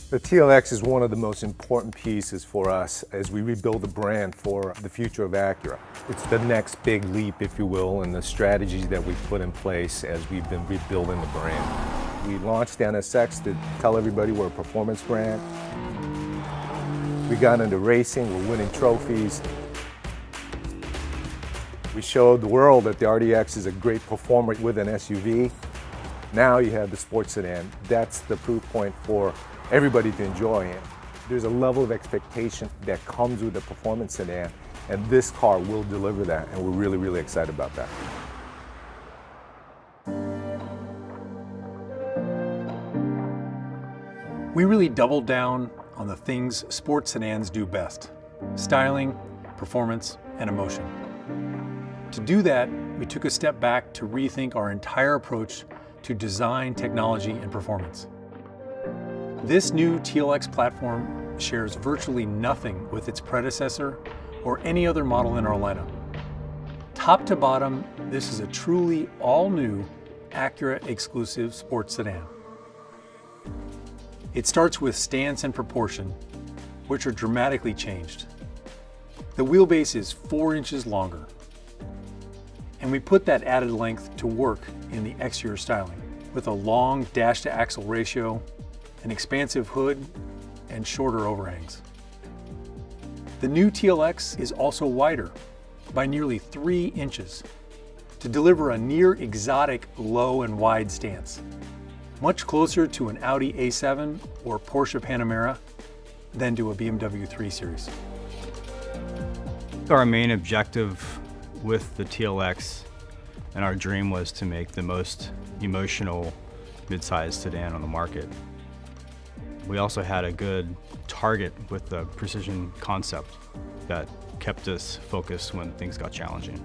The TLX is one of the most important pieces for us as we rebuild the brand for the future of Acura. It's the next big leap, if you will, in the strategies that we've put in place as we've been rebuilding the brand. We launched the NSX to tell everybody we're a performance brand. We got into racing, we're winning trophies. We showed the world that the RDX is a great performer with an SUV. Now you have the sports sedan. That's the proof point for everybody to enjoy it. There's a level of expectation that comes with the performance sedan, and this car will deliver that, and we're really, really excited about that. We really doubled down on the things sports sedans do best: styling, performance, and emotion. To do that, we took a step back to rethink our entire approach to design, technology, and performance. This new TLX platform shares virtually nothing with its predecessor or any other model in our lineup. Top to bottom, this is a truly all-new Acura exclusive sports sedan. It starts with stance and proportion, which are dramatically changed. The wheelbase is 4 inches longer, and we put that added length to work in the exterior styling with a long dash-to-axle ratio, an expansive hood, and shorter overhangs. The new TLX is also wider by nearly 3 inches to deliver a near exotic low and wide stance, much closer to an Audi A7 or Porsche Panamera than to a BMW 3 Series. Our main objective with the TLX and our dream was to make the most emotional midsize sedan on the market. We also had a good target with the precision concept that kept us focused when things got challenging.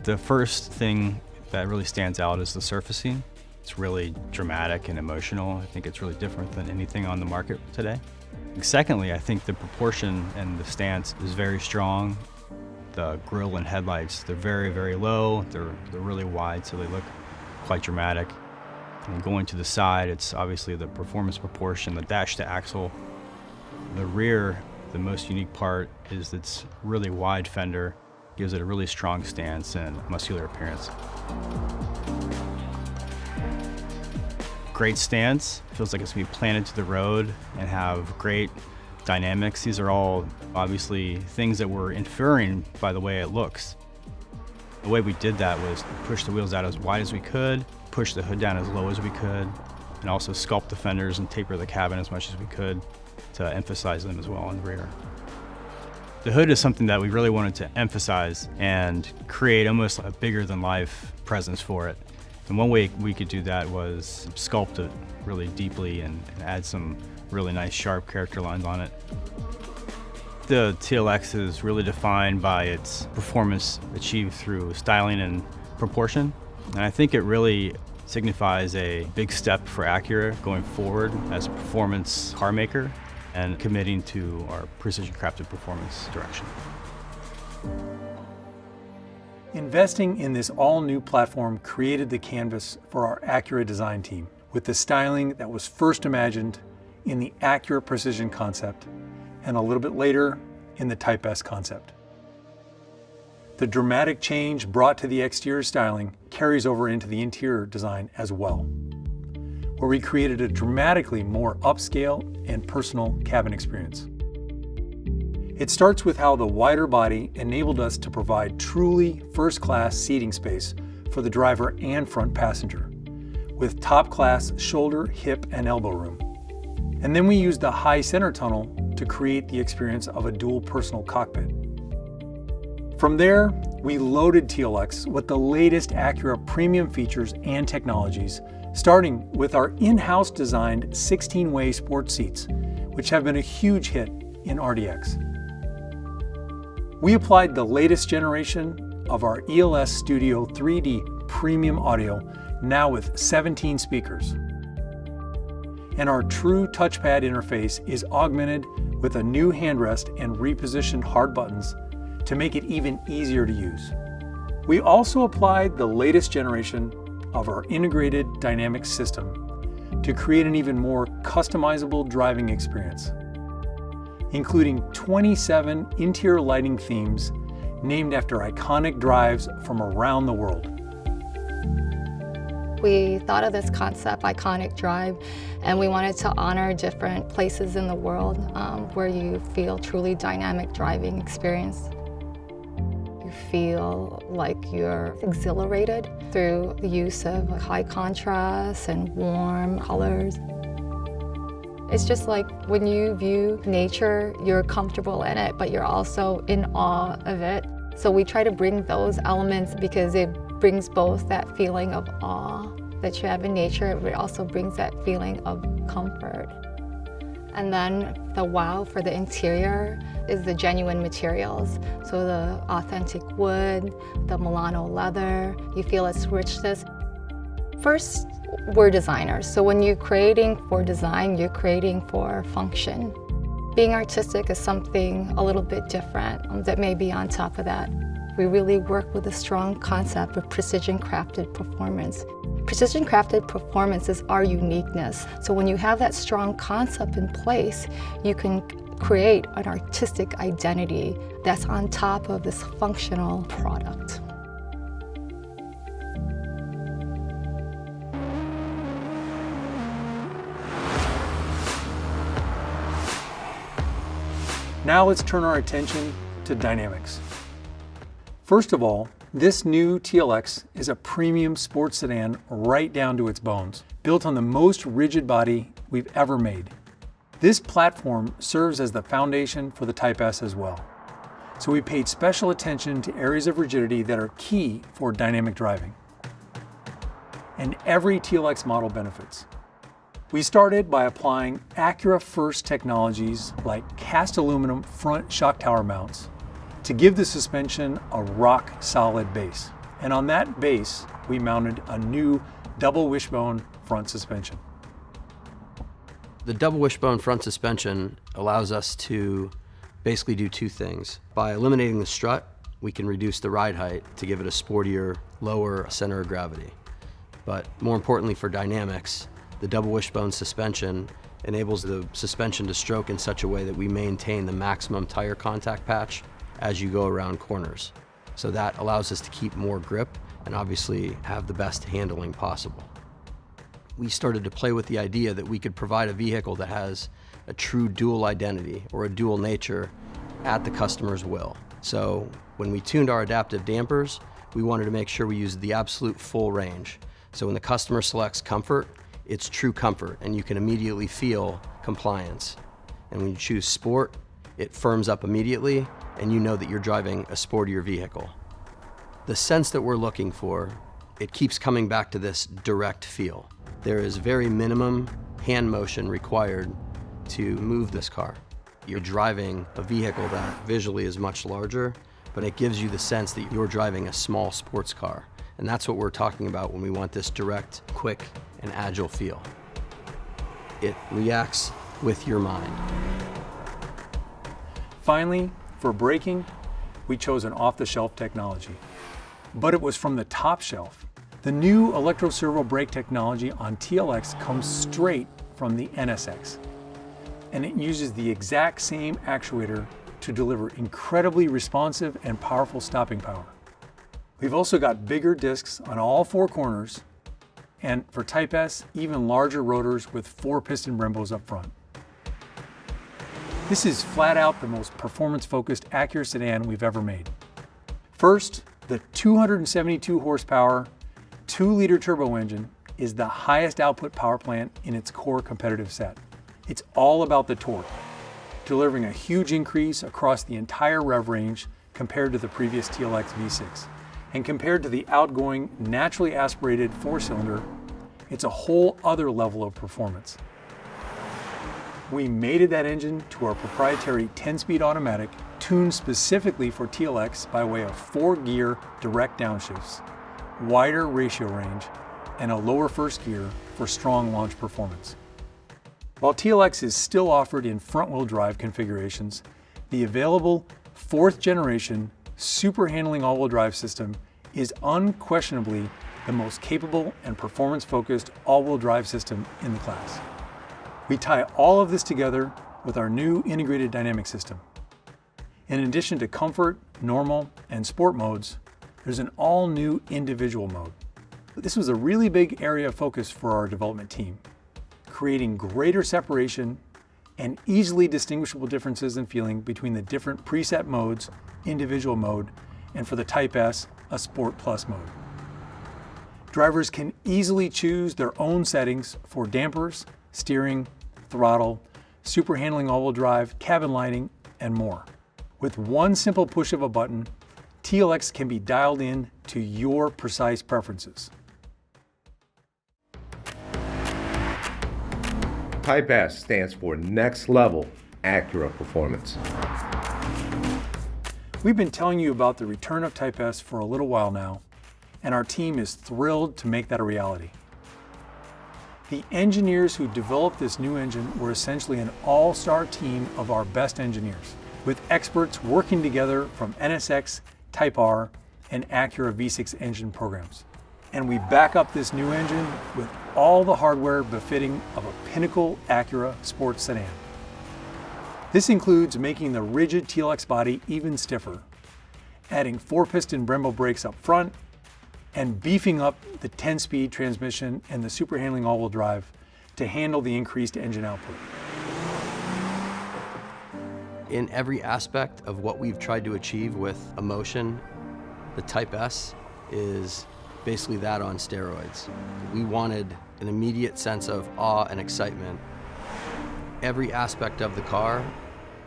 The first thing that really stands out is the surfacing. It's really dramatic and emotional. I think it's really different than anything on the market today. Secondly, I think the proportion and the stance is very strong. The grille and headlights, they're very, very low. They're really wide, so they look quite dramatic. And going to the side, it's obviously the performance proportion, the dash to axle. The rear, the most unique part is its really wide fender, gives it a really strong stance and muscular appearance. Great stance, feels like it's gonna be planted to the road and have great dynamics. These are all obviously things that we're inferring by the way it looks. The way we did that was push the wheels out as wide as we could, push the hood down as low as we could, and also sculpt the fenders and taper the cabin as much as we could to emphasize them as well in the rear. The hood is something that we really wanted to emphasize and create almost a bigger than life presence for it. And one way we could do that was sculpt it really deeply and add some really nice sharp character lines on it. The TLX is really defined by its performance achieved through styling and proportion. And I think it really signifies a big step for Acura going forward as a performance car maker and committing to our precision crafted performance direction. Investing in this all-new platform created the canvas for our Acura design team with the styling that was first imagined in the Acura Precision concept and a little bit later in the Type S concept. The dramatic change brought to the exterior styling carries over into the interior design as well, where we created a dramatically more upscale and personal cabin experience. It starts with how the wider body enabled us to provide truly first-class seating space for the driver and front passenger, with top-class shoulder, hip, and elbow room. And then we used the high center tunnel to create the experience of a dual personal cockpit. From there, we loaded TLX with the latest Acura premium features and technologies, starting with our in-house designed 16-way sports seats, which have been a huge hit in RDX. We applied the latest generation of our ELS Studio 3D premium audio, now with 17 speakers. And our true touchpad interface is augmented with a new handrest and repositioned hard buttons to make it even easier to use. We also applied the latest generation of our integrated dynamic system to create an even more customizable driving experience, including 27 interior lighting themes named after iconic drives from around the world. We thought of this concept, iconic drive, and we wanted to honor different places in the world where you feel truly dynamic driving experience. You feel like you're exhilarated through the use of high contrast and warm colors. It's just like when you view nature, you're comfortable in it, but you're also in awe of it. So we try to bring those elements because it brings both that feeling of awe that you have in nature, but it also brings that feeling of comfort. And then the wow for the interior is the genuine materials. So the authentic wood, the Milano leather, you feel its richness. First, we're designers, so when you're creating for design, you're creating for function. Being artistic is something a little bit different that may be on top of that. We really work with a strong concept of precision crafted performance. Precision crafted performance is our uniqueness. So when you have that strong concept in place, you can create an artistic identity that's on top of this functional product. Now let's turn our attention to dynamics. First of all, this new TLX is a premium sports sedan right down to its bones, built on the most rigid body we've ever made. This platform serves as the foundation for the Type S as well. So we paid special attention to areas of rigidity that are key for dynamic driving. And every TLX model benefits. We started by applying Acura first technologies like cast aluminum front shock tower mounts to give the suspension a rock solid base. And on that base, we mounted a new double wishbone front suspension. The double wishbone front suspension allows us to basically do two things. By eliminating the strut, we can reduce the ride height to give it a sportier, lower center of gravity. But more importantly for dynamics, the double wishbone suspension enables the suspension to stroke in such a way that we maintain the maximum tire contact patch as you go around corners. So that allows us to keep more grip and obviously have the best handling possible. We started to play with the idea that we could provide a vehicle that has a true dual identity or a dual nature at the customer's will. So when we tuned our adaptive dampers, we wanted to make sure we used the absolute full range. So when the customer selects comfort, it's true comfort and you can immediately feel compliance. And when you choose sport, it firms up immediately and you know that you're driving a sportier vehicle. The sense that we're looking for, it keeps coming back to this direct feel. There is very minimum hand motion required to move this car. You're driving a vehicle that visually is much larger, but it gives you the sense that you're driving a small sports car. And that's what we're talking about when we want this direct, quick, and agile feel. It reacts with your mind. Finally, for braking, we chose an off-the-shelf technology. But it was from the top shelf. The new electro-servo brake technology on TLX comes straight from the NSX. And it uses the exact same actuator to deliver incredibly responsive and powerful stopping power. We've also got bigger discs on all four corners, and for Type S, even larger rotors with 4 piston Brembos up front. This is flat out the most performance-focused Acura sedan we've ever made. First, the 272 horsepower, 2-liter turbo engine is the highest output power plant in its core competitive set. It's all about the torque, delivering a huge increase across the entire rev range compared to the previous TLX V6. And compared to the outgoing, naturally aspirated 4-cylinder, it's a whole other level of performance. We mated that engine to our proprietary 10-speed automatic, tuned specifically for TLX by way of 4-gear direct downshifts, wider ratio range, and a lower first gear for strong launch performance. While TLX is still offered in front-wheel drive configurations, the available 4th generation super handling all-wheel drive system is unquestionably the most capable and performance-focused all-wheel drive system in the class. We tie all of this together with our new integrated dynamic system. In addition to comfort, normal, and sport modes, there's an all-new individual mode. This was a really big area of focus for our development team, creating greater separation and easily distinguishable differences in feeling between the different preset modes, individual mode, and for the Type S, a Sport Plus mode. Drivers can easily choose their own settings for dampers, steering, throttle, super handling all-wheel drive, cabin lighting, and more. With one simple push of a button, TLX can be dialed in to your precise preferences. Type S stands for Next Level Acura Performance. We've been telling you about the return of Type S for a little while now, and our team is thrilled to make that a reality. The engineers who developed this new engine were essentially an all-star team of our best engineers, with experts working together from NSX, Type R, and Acura V6 engine programs. And we back up this new engine with all the hardware befitting of a pinnacle Acura sports sedan. This includes making the rigid TLX body even stiffer, adding 4-piston Brembo brakes up front, and beefing up the 10-speed transmission and the super handling all-wheel drive to handle the increased engine output. In every aspect of what we've tried to achieve with emotion, the Type S is basically that on steroids. We wanted an immediate sense of awe and excitement. Every aspect of the car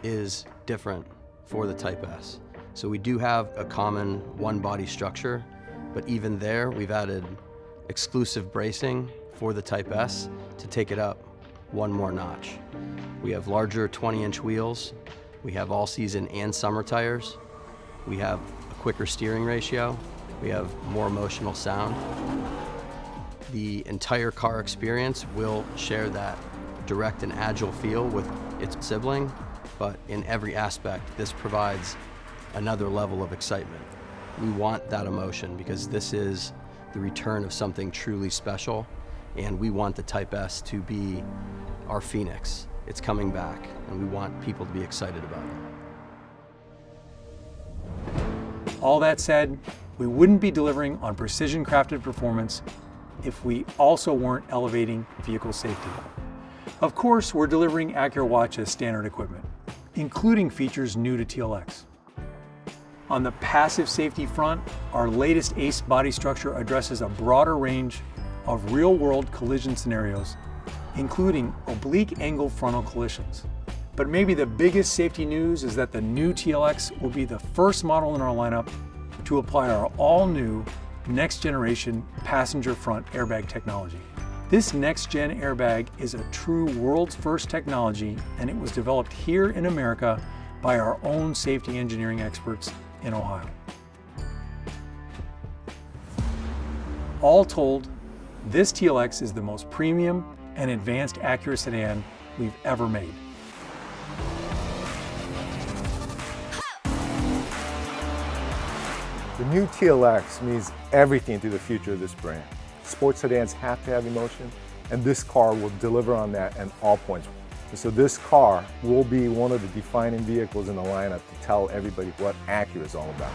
is different for the Type S. So we do have a common one body structure, but even there we've added exclusive bracing for the Type S to take it up one more notch. We have larger 20-inch wheels. We have all-season and summer tires. We have a quicker steering ratio. We have more emotional sound. The entire car experience will share that direct and agile feel with its sibling, but in every aspect, this provides another level of excitement. We want that emotion because this is the return of something truly special, and we want the Type S to be our phoenix. It's coming back, and we want people to be excited about it. All that said, we wouldn't be delivering on precision-crafted performance if we also weren't elevating vehicle safety. Of course, we're delivering Acura Watch as standard equipment, including features new to TLX. On the passive safety front, our latest ACE body structure addresses a broader range of real-world collision scenarios, including oblique angle frontal collisions. But maybe the biggest safety news is that the new TLX will be the first model in our lineup to apply our all-new next-generation passenger front airbag technology. This next-gen airbag is a true world's first technology, and it was developed here in America by our own safety engineering experts in Ohio. All told, this TLX is the most premium and advanced Acura sedan we've ever made. The new TLX means everything to the future of this brand. Sports sedans have to have emotion, and this car will deliver on that at all points. And so this car will be one of the defining vehicles in the lineup to tell everybody what Acura is all about.